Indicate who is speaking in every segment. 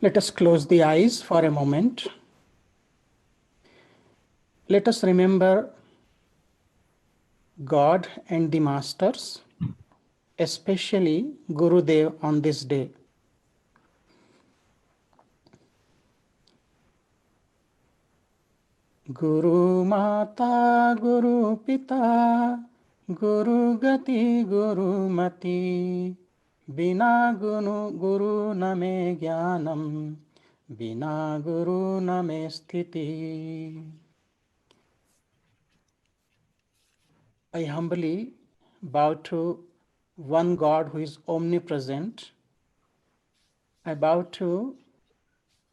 Speaker 1: Let us close the eyes for a moment. Let us remember God and the Masters, especially Gurudev on this day. Guru Mata, Guru Pita, Guru Gati, Guru Mati, Bina Guru Name Jnanam, Bina Guru Name Sthiti. I humbly bow to one God who is omnipresent. I bow to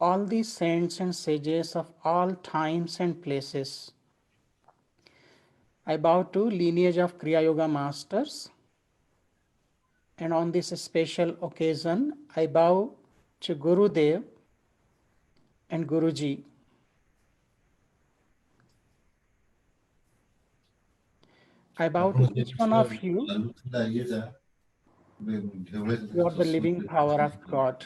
Speaker 1: all the saints and sages of all times and places. I bow to lineage of Kriya Yoga masters. And on this special occasion, I bow to Gurudev and Guruji. I bow to each one of you. You are the living power of God.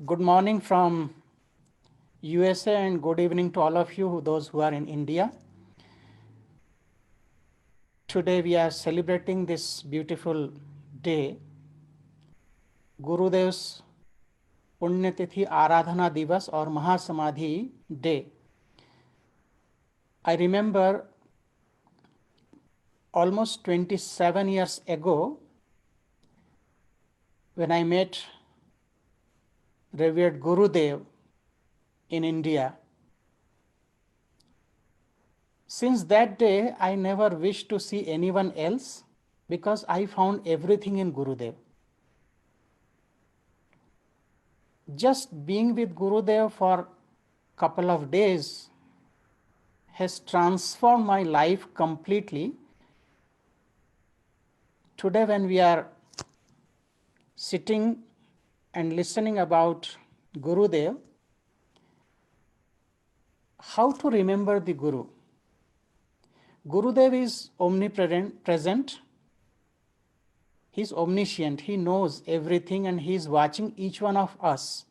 Speaker 1: Good morning from USA and good evening to all of you, those who are in India. Today we are celebrating this beautiful day, Gurudev's Punyatithi Aradhana Divas or Mahasamadhi Day. I remember almost 27 years ago when I met revered Gurudev in India. Since that day, I never wished to see anyone else because I found everything in Gurudev. Just being with Gurudev for a couple of days has transformed my life completely. Today, when we are sitting and listening about Gurudev, how to remember the Guru? Gurudev is omnipresent. He is omniscient. He knows everything and he is watching each one of us.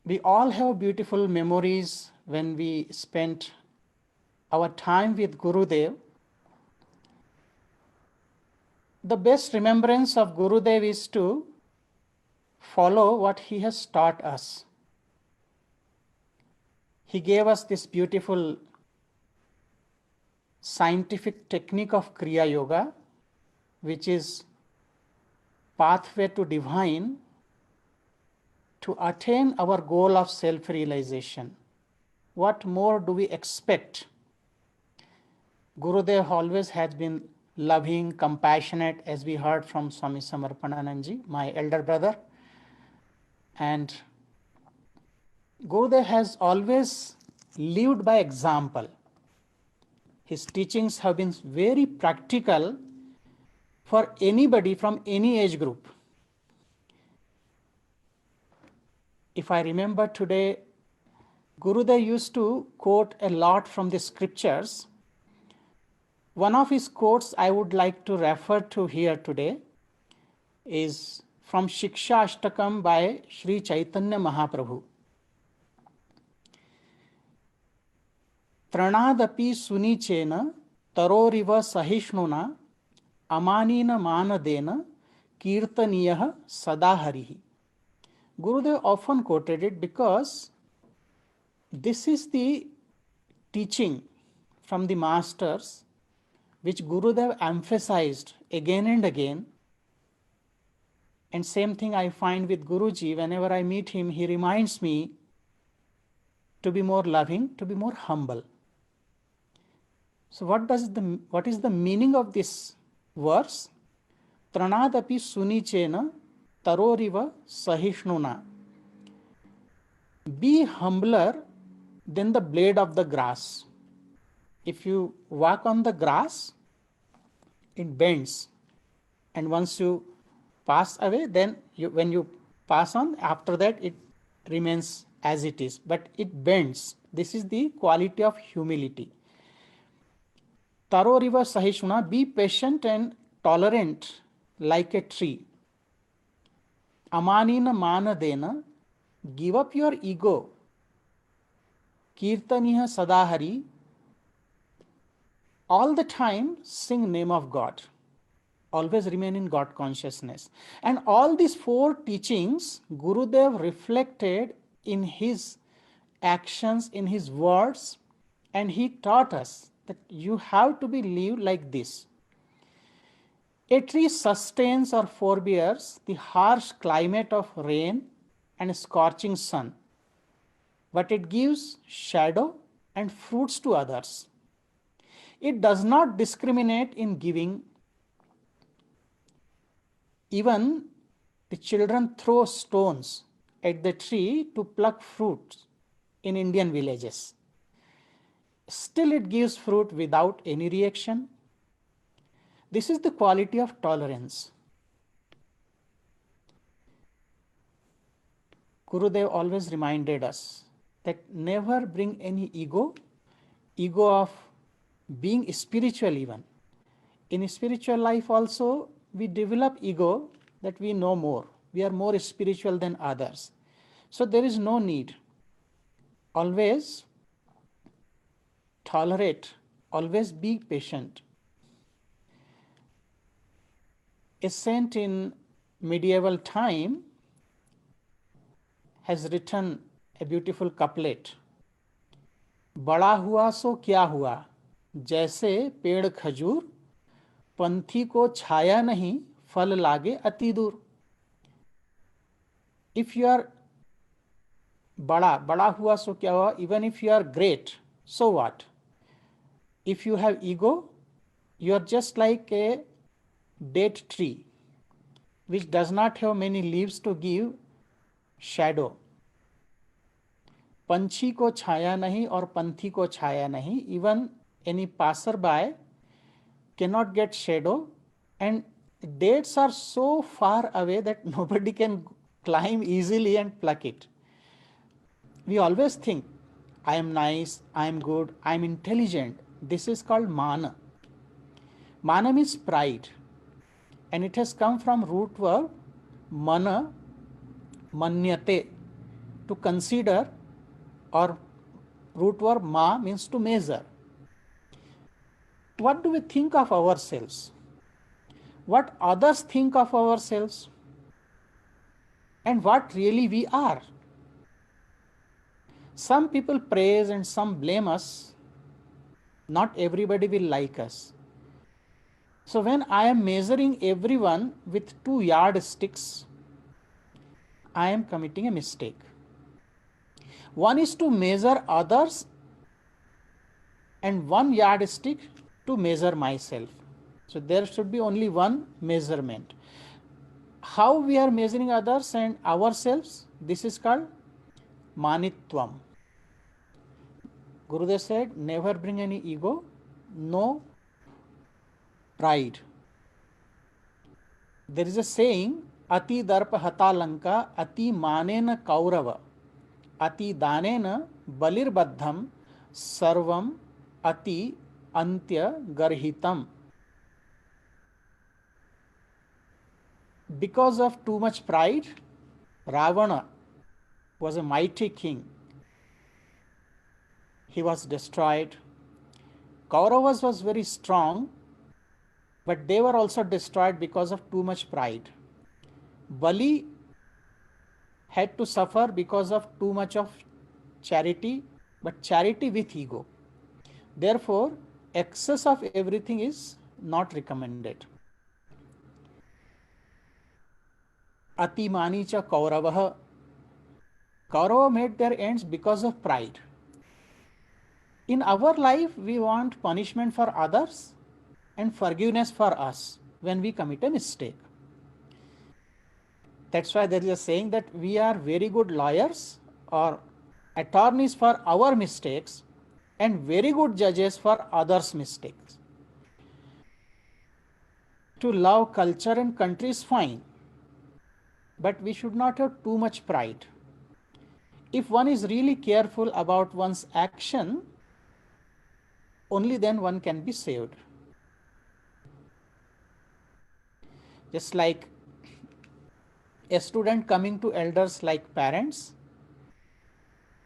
Speaker 1: We all have beautiful memories when we spent our time with Gurudev. The best remembrance of Gurudev is to follow what he has taught us. He gave us this beautiful scientific technique of Kriya Yoga, which is pathway to divine to attain our goal of self-realization. What more do we expect? Gurudev always has been loving, compassionate, as we heard from Swami Samarpananandaji, my elder brother. And Gurudev has always lived by example. His teachings have been very practical for anybody from any age group. If I remember today, Gurudev used to quote a lot from the scriptures. One of his quotes I would like to refer to here today is from Shiksha Ashtakam by Sri Chaitanya Mahaprabhu. Pranadapi sunichena taroriva sahishnuna amanina manadena kirtaniyah sadaharihi. Gurudev often quoted it because this is the teaching from the masters which Gurudev emphasized again and again. And same thing I find with Guruji. Whenever I meet him, he reminds me to be more loving, to be more humble. So what is the meaning of this verse? Tranadapi sunichena taroriva sahishnuna. Be humbler than the blade of the grass. If you walk on the grass, it bends. And once you pass away, then when you pass on, after that it remains as it is. But it bends. This is the quality of humility. Taroriva Sahishuna, be patient and tolerant like a tree. Amanina Manadena, give up your ego. Kirtaniha Sadahari, all the time sing name of God. Always remain in God consciousness. And all these four teachings Gurudev reflected in his actions, in his words, and he taught us that you have to be lived like this. A tree sustains or forbears the harsh climate of rain and scorching sun, but it gives shadow and fruits to others. It does not discriminate in giving. Even the children throw stones at the tree to pluck fruits in Indian villages. Still it gives fruit without any reaction. This is the quality of tolerance. Gurudev always reminded us that never bring any ego of being spiritual even. In spiritual life also, we develop ego that we know more. We are more spiritual than others. So there is no need. Always tolerate, always be patient. A saint in medieval time has written a beautiful couplet. बड़ा हुआ सो क्या हुआ, जैसे पेड़ खजूर, पंथी को छाया नहीं, फल लागे अति दूर. If you are बड़ा हुआ सो क्या हुआ, even if you are great, so what? If you have ego, you are just like a dead tree which does not have many leaves to give shadow. पंछी को छाया नहीं और पंथी को छाया नहीं. Even any passerby cannot get shadow, and dates are so far away that nobody can climb easily and pluck it. We always think, I am nice, I am good, I am intelligent. This is called mana. Mana means pride, and it has come from root verb mana, manyate, to consider, or root verb ma means to measure. What do we think of ourselves? What others think of ourselves? And what really we are? Some people praise and some blame us. Not everybody will like us. So when I am measuring everyone with 2 yardsticks, I am committing a mistake. One is to measure others, and 1 yardstick to measure myself. So there should be only one measurement. How we are measuring others and ourselves, this is called manitvam. Gurudev said, never bring any ego, no pride. There is a saying, ati darpa hata lanka, ati manena kaurava, ati danena balirbaddham, sarvam ati antya garhitam. Because of too much pride, Ravana was a mighty king. He was destroyed. Kauravas was very strong, but they were also destroyed because of too much pride. Bali had to suffer because of too much of charity, but charity with ego. Therefore, excess of everything is not recommended. Atimani cha Kauravah. Kaurava made their ends because of pride. In our life, we want punishment for others and forgiveness for us when we commit a mistake. That's why there is a saying that we are very good lawyers or attorneys for our mistakes and very good judges for others' mistakes. To love culture and country is fine, but we should not have too much pride. If one is really careful about one's action, only then one can be saved. Just like a student coming to elders like parents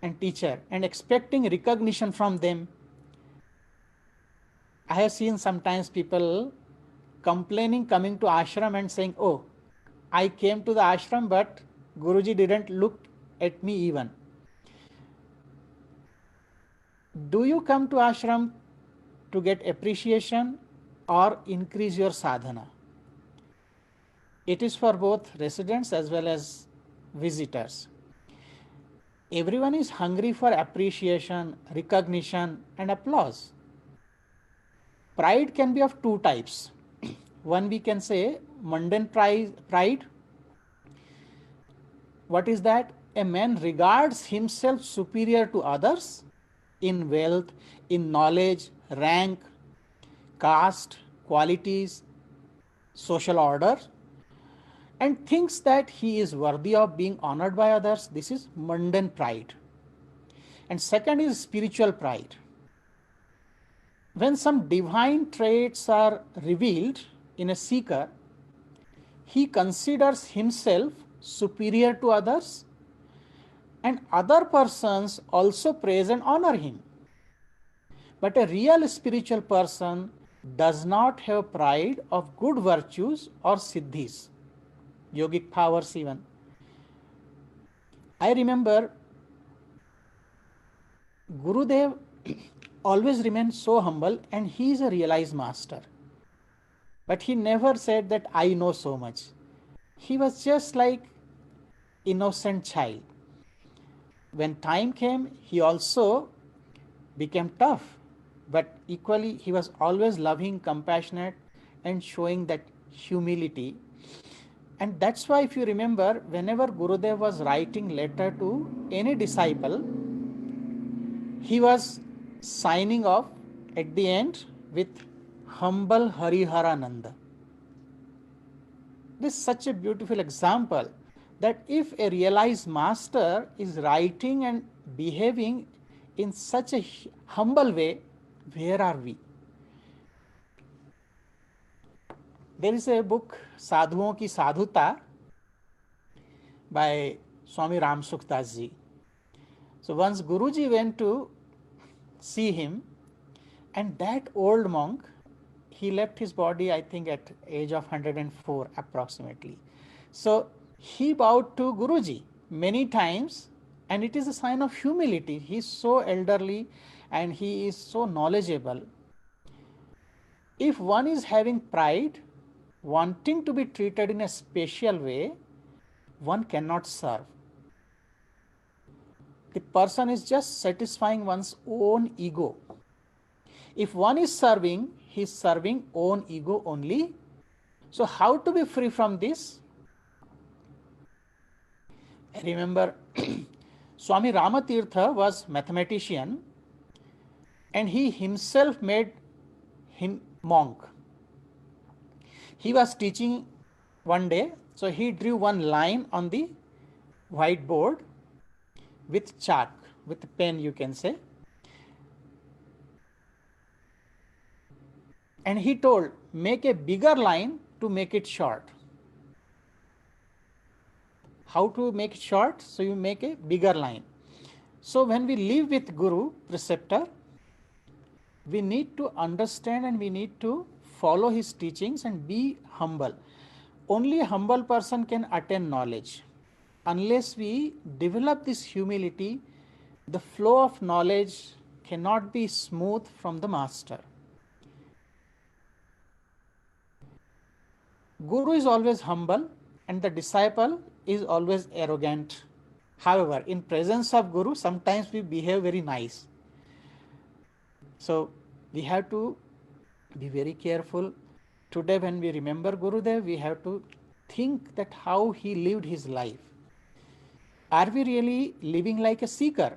Speaker 1: and teacher and expecting recognition from them. I have seen sometimes people complaining, coming to ashram and saying, oh, I came to the ashram but Guruji didn't look at me even. Do you come to ashram to get appreciation or increase your sadhana? It is for both residents as well as visitors. Everyone is hungry for appreciation, recognition, and applause. Pride can be of two types. One, we can say mundane pride. What is that? A man regards himself superior to others in wealth, in knowledge, rank, caste, qualities, social order, and thinks that he is worthy of being honored by others. This is mundane pride. And second is spiritual pride. When some divine traits are revealed in a seeker, he considers himself superior to others, and other persons also praise and honor him. But a real spiritual person does not have pride of good virtues or siddhis, yogic powers even. I remember Gurudev always remained so humble, and he is a realized master. But he never said that I know so much. He was just like innocent child. When time came, he also became tough, but equally he was always loving, compassionate, and showing that humility. And that's why, if you remember, whenever Gurudev was writing letter to any disciple, he was signing off at the end with humble Hariharananda. This is such a beautiful example that if a realized master is writing and behaving in such a humble way, where are we? There is a book, Sadhuon ki Sadhuta, by Swami Ramsukdas ji. So once Guruji went to see him, and that old monk, he left his body, I think, at age of 104 approximately. So he bowed to Guruji many times, and it is a sign of humility. He is so elderly and he is so knowledgeable. If one is having pride, wanting to be treated in a special way, one cannot serve. The person is just satisfying one's own ego. If one is serving, he is serving own ego only. So how to be free from this? I remember Swami Ramatirtha was mathematician, and he himself made him monk. He was teaching one day, so he drew one line on the whiteboard with chalk, with pen you can say. And he told, make a bigger line to make it short. How to make it short? So you make a bigger line. So when we live with Guru, preceptor, we need to understand and we need to follow his teachings and be humble. Only a humble person can attain knowledge. Unless we develop this humility, the flow of knowledge cannot be smooth from the master. Guru is always humble and the disciple is always arrogant. However, in presence of Guru, sometimes we behave very nice. So we have to be very careful. Today when we remember Gurudev, we have to think that how he lived his life. Are we really living like a seeker?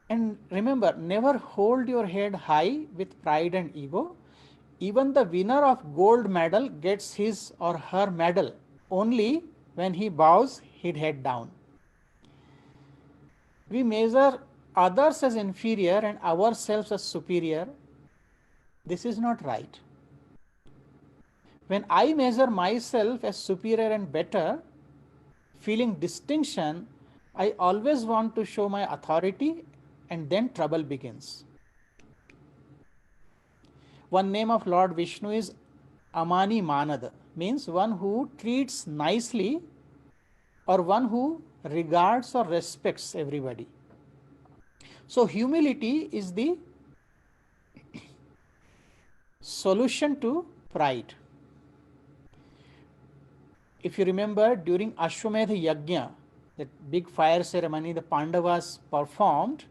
Speaker 1: And remember, never hold your head high with pride and ego. Even the winner of gold medal gets his or her medal only when he bows his head down. We measure others as inferior and ourselves as superior, this is not right. When I measure myself as superior and better, feeling distinction, I always want to show my authority, and then trouble begins. One name of Lord Vishnu is Amani Manad, means one who treats nicely or one who regards or respects everybody. So humility is the solution to pride. If you remember, during Ashwamedha Yajna, that big fire ceremony the Pandavas performed,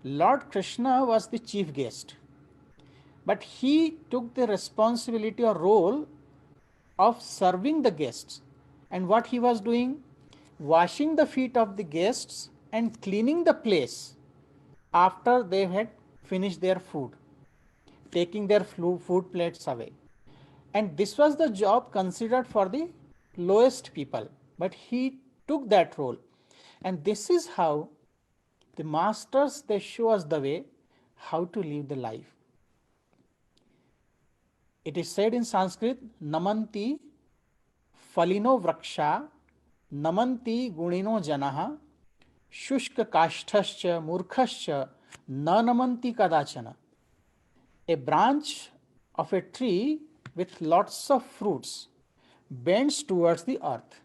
Speaker 1: Lord Krishna was the chief guest. But he took the responsibility or role of serving the guests. And what he was doing? Washing the feet of the guests and cleaning the place after they had finished their food, taking their food plates away. And this was the job considered for the lowest people, but he took that role. And this is how the masters, they show us the way how to live the life. It is said in Sanskrit, namanti falino vraksha, namanti gunino janaha, shushka kashthascha murkhascha na namanti kadachana. A branch of a tree with lots of fruits bends towards the earth.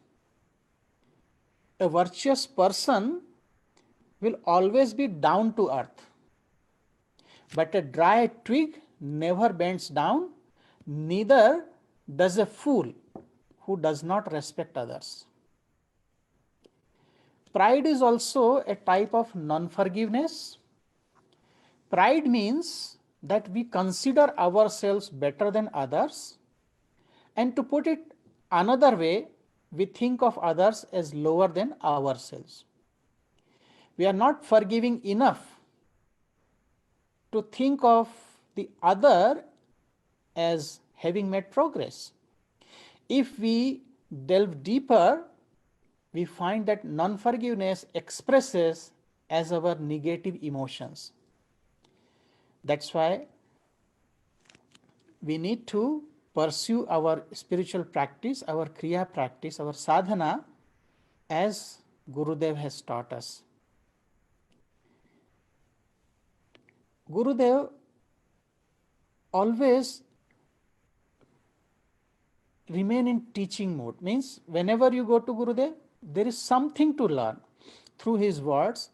Speaker 1: A virtuous person will always be down to earth, but a dry twig never bends down, neither does a fool who does not respect others. Pride is also a type of non-forgiveness. Pride means that we consider ourselves better than others, and to put it another way, we think of others as lower than ourselves. We are not forgiving enough to think of the other as having made progress. If we delve deeper, we find that non-forgiveness expresses as our negative emotions. That's why we need to pursue our spiritual practice, our Kriya practice, our sadhana as Gurudev has taught us. Gurudev always remain in teaching mode, means whenever you go to Gurudev, there is something to learn through his words.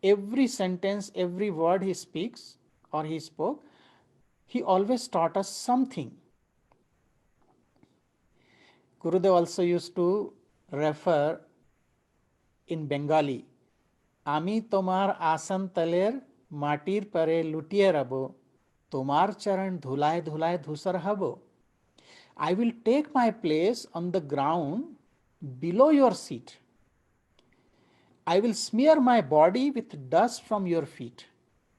Speaker 1: Every sentence, every word he speaks or he spoke, he always taught us something. Gurudev also used to refer in Bengali, Ami tomar asan taler matir pare lutiye rabo, tomar charan dhulay dhulay dhusar habo. I will take my place on the ground below your seat. I will smear my body with dust from your feet.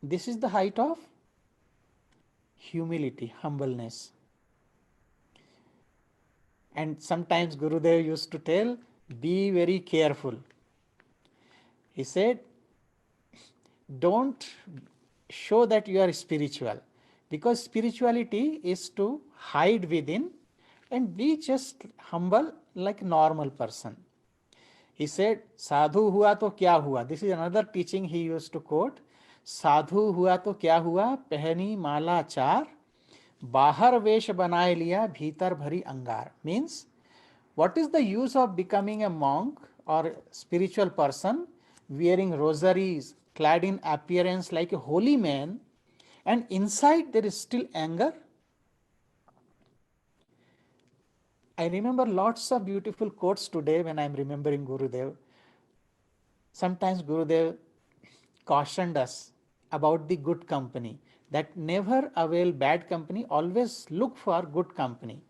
Speaker 1: This is the height of humility, humbleness. And sometimes Gurudev used to tell, be very careful. He said, don't show that you are spiritual, because spirituality is to hide within and be just humble like a normal person. He said, sadhu hua to kya hua. This is another teaching he used to quote. Sadhu hua to kya hua, pehani mala char, bahar vesh banaye liya, bhitar bhari angar. Means, what is the use of becoming a monk or spiritual person, wearing rosaries, clad in appearance like a holy man, and inside there is still anger? I remember lots of beautiful quotes today when I am remembering Gurudev. Sometimes Gurudev cautioned us about the good company, that never avail bad company, always look for good company.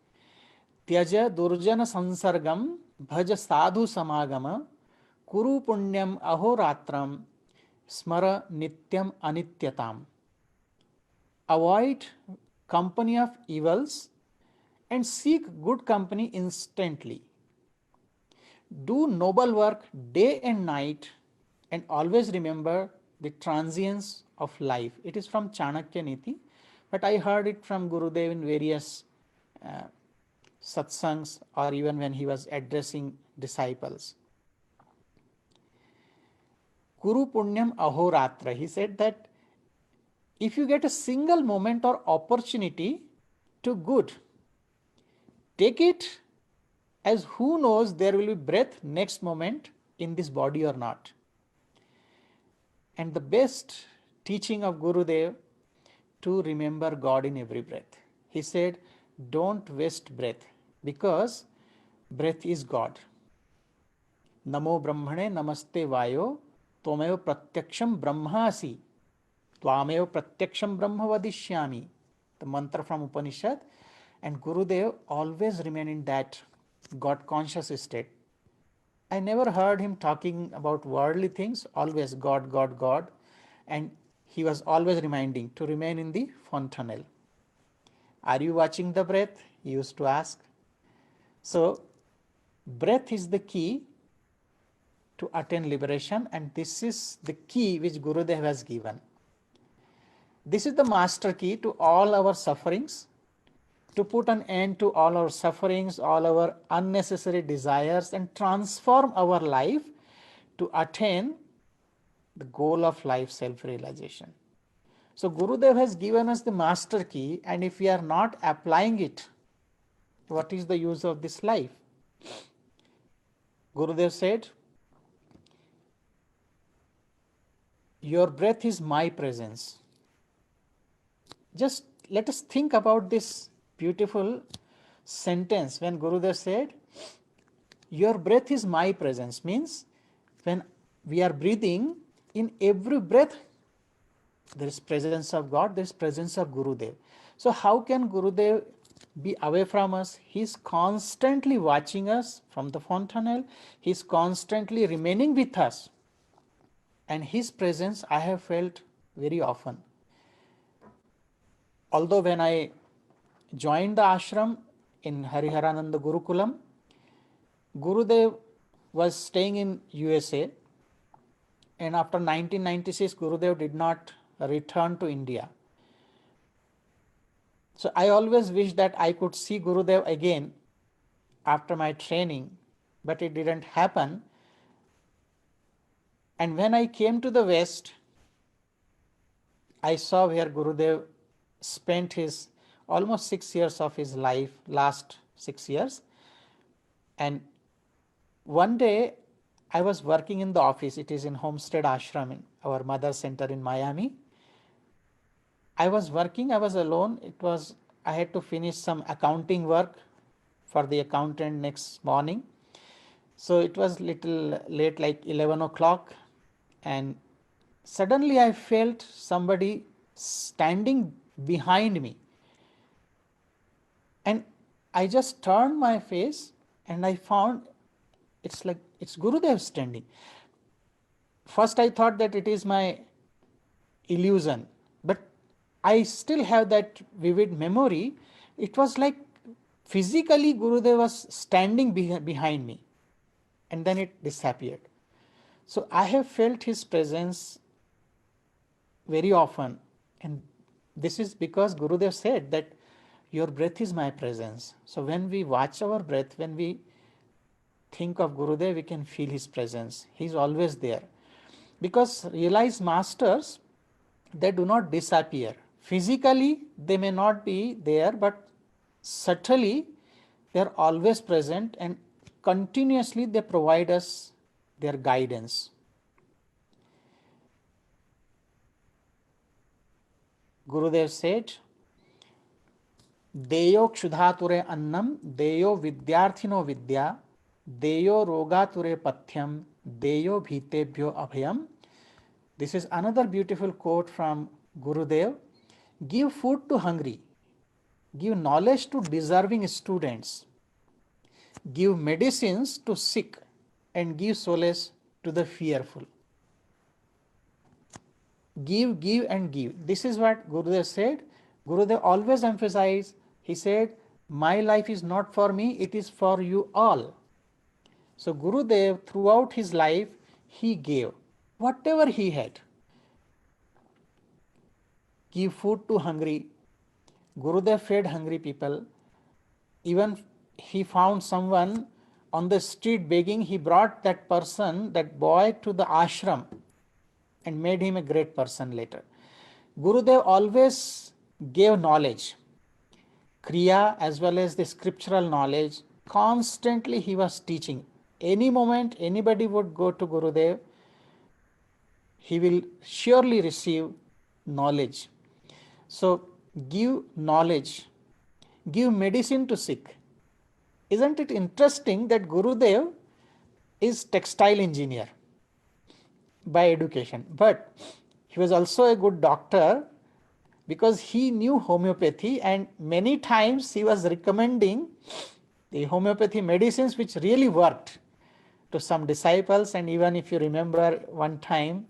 Speaker 1: Tyaja durjana sansargam bhaja sadhu samagama kuru punyam ahoratram smara nityam anityatam. Avoid company of evils and seek good company instantly. Do noble work day and night, and always remember the transience of life. It is from Chanakya Niti, but I heard it from Gurudev in various satsangs or even when he was addressing disciples. Kuru Punyam Ahoratra. He said that if you get a single moment or opportunity to good, take it, as who knows there will be breath next moment in this body or not. And the best teaching of Gurudev, to remember God in every breath. He said, don't waste breath, because breath is God. Namo Brahmane Namaste Vayo Tvameva Pratyaksham Brahmasi Tvameva Pratyaksham Brahma Vadishyami. The mantra from Upanishad. And Gurudev always remained in that God conscious state. I never heard him talking about worldly things, always God, God, God. And he was always reminding to remain in the fontanel. Are you watching the breath? He used to ask. So, breath is the key to attain liberation, and this is the key which Gurudev has given. This is the master key to all our sufferings, to put an end to all our sufferings, all our unnecessary desires, and transform our life to attain the goal of life, self-realization. So Gurudev has given us the master key, and if we are not applying it, what is the use of this life? Gurudev said, your breath is my presence. Just let us think about this beautiful sentence when Gurudev said, your breath is my presence, means when we are breathing, in every breath there is presence of God, there is presence of Gurudev. So how can Gurudev be away from us? He is constantly watching us from the fontanel. He is constantly remaining with us. And his presence I have felt very often. Although when I joined the ashram in Hariharananda Gurukulam, Gurudev was staying in USA, and after 1996 Gurudev did not return to India. So I always wish that I could see Gurudev again after my training, but it didn't happen. And when I came to the West, I saw where Gurudev spent his almost 6 years of his life, last 6 years. And one day I was working in the office. It is in Homestead Ashram, in our mother center in Miami. I was working, I was alone. I had to finish some accounting work for the accountant next morning. So it was little late, like 11 o'clock. And suddenly I felt somebody standing behind me. And I just turned my face and I found it's Gurudev standing. First I thought that it is my illusion, but I still have that vivid memory. It was like physically Gurudev was standing behind me, and then it disappeared. So I have felt his presence very often, and this is because Gurudev said that your breath is my presence. So when we watch our breath, when we think of Gurudev, we can feel his presence. He is always there. Because realized masters, they do not disappear. Physically, they may not be there, but subtly, they are always present, and continuously they provide us their guidance. Gurudev said, Deyo Kshudhature Annam, Deyo Vidyarthino Vidya, Deyo Rogature Pathyam, Deyo Bhitebhyo Abhayam. This is another beautiful quote from Gurudev. Give food to hungry, give knowledge to deserving students, give medicines to sick, and give solace to the fearful. Give, give, and give. This is what Gurudev said. Gurudev always emphasized, he said, my life is not for me, it is for you all. So Gurudev, throughout his life, he gave whatever he had. give food to hungry. Gurudev fed hungry people. Even he found someone on the street begging, he brought that person, that boy, to the ashram and made him a great person later. Gurudev always gave knowledge, Kriya as well as the scriptural knowledge. Constantly he was teaching. Any moment anybody would go to Gurudev, he will surely receive knowledge. So give knowledge, give medicine to sick. Isn't it interesting that Gurudev is textile engineer by education, but he was also a good doctor because he knew homeopathy, and many times he was recommending the homeopathy medicines which really worked to some disciples. And even if you remember, one time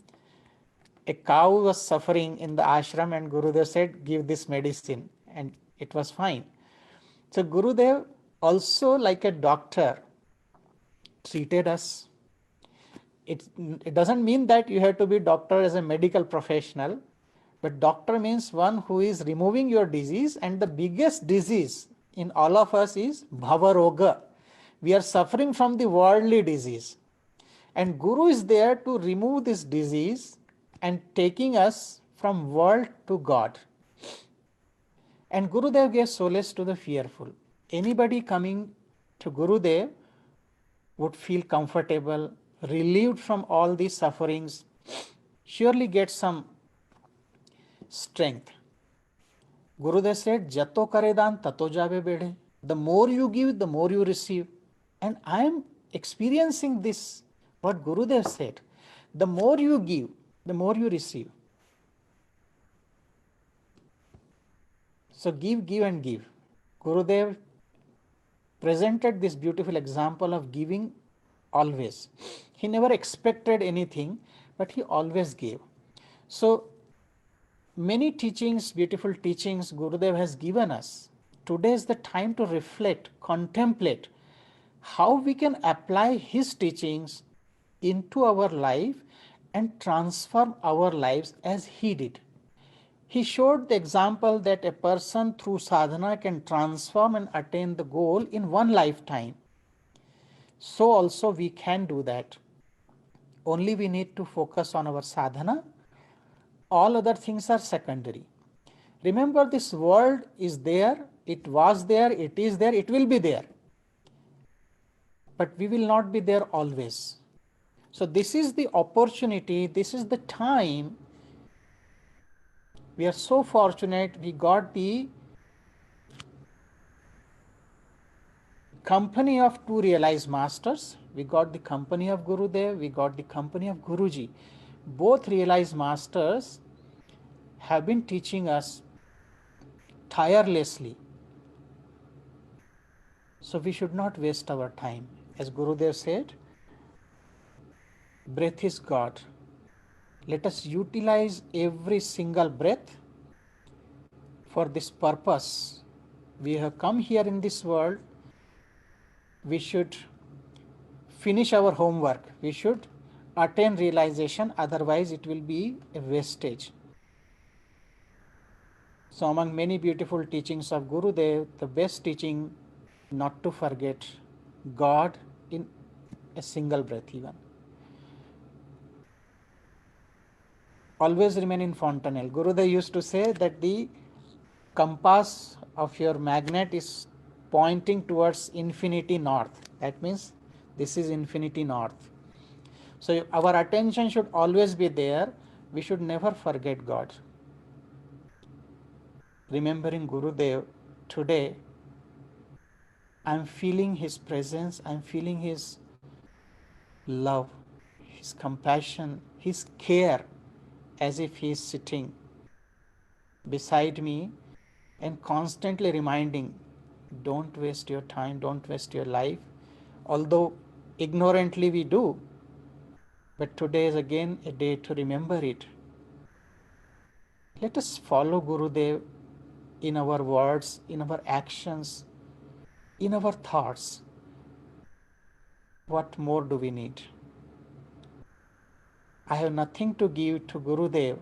Speaker 1: a cow was suffering in the ashram and Gurudev said, give this medicine, and it was fine. So Gurudev also, like a doctor, treated us. It doesn't mean that you have to be doctor as a medical professional, but doctor means one who is removing your disease, and the biggest disease in all of us is bhavaroga. We are suffering from the worldly disease, and Guru is there to remove this disease and taking us from world to God. And Gurudev gave solace to the fearful. Anybody coming to Gurudev would feel comfortable, relieved from all these sufferings, surely get some strength. Gurudev said, Jato kare daan tato jabe bedhe. The more you give, the more you receive. And I am experiencing this, what Gurudev said. The more you give, the more you receive. So give, give and give. Gurudev presented this beautiful example of giving always. He never expected anything, but he always gave. So many teachings, beautiful teachings Gurudev has given us. Today is the time to reflect, contemplate how we can apply his teachings into our life and transform our lives as he did. He showed the example that a person through sadhana can transform and attain the goal in one lifetime. So also we can do that. Only we need to focus on our sadhana. All other things are secondary. Remember, this world is there, it was there, it is there, it will be there. But we will not be there always. So this is the opportunity, this is the time. We are so fortunate, we got the company of two realized masters. We got the company of Gurudev, we got the company of Guruji. Both realized masters have been teaching us tirelessly. So we should not waste our time. As Gurudev said, breath is God. Let us utilize every single breath for this purpose. We have come here in this world. We should finish our homework. We should attain realization, otherwise it will be a wastage. So among many beautiful teachings of Gurudev, the best teaching, not to forget God in a single breath even. Always remain in fontanelle. Gurudev used to say that the compass of your magnet is pointing towards infinity north. That means this is infinity north. So our attention should always be there. We should never forget God. Remembering Gurudev today, I am feeling his presence, I am feeling his love, his compassion, his care, as if he is sitting beside me and constantly reminding, don't waste your time, don't waste your life. Although ignorantly we do, but today is again a day to remember it. Let us follow Gurudev in our words, in our actions, in our thoughts. What more do we need? I have nothing to give to Gurudev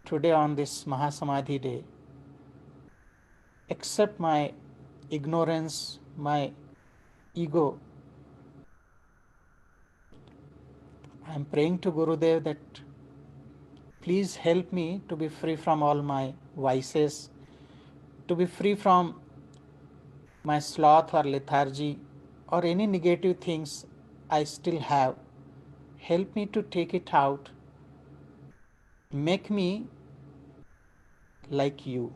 Speaker 1: today on this Mahasamadhi day, accept my ignorance, my ego. I am praying to Gurudev that please help me to be free from all my vices, to be free from my sloth or lethargy or any negative things I still have. Help me to take it out. Make me like you.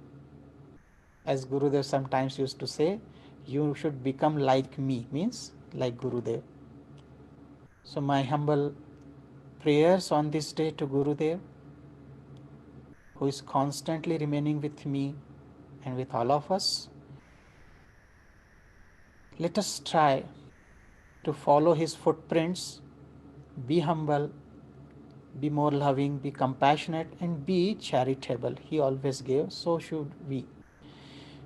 Speaker 1: As Gurudev sometimes used to say, you should become like me, means like Gurudev. So my humble prayers on this day to Gurudev, who is constantly remaining with me and with all of us. Let us try to follow his footprints, be humble, be more loving, be compassionate, and be charitable. He always gave, so should we.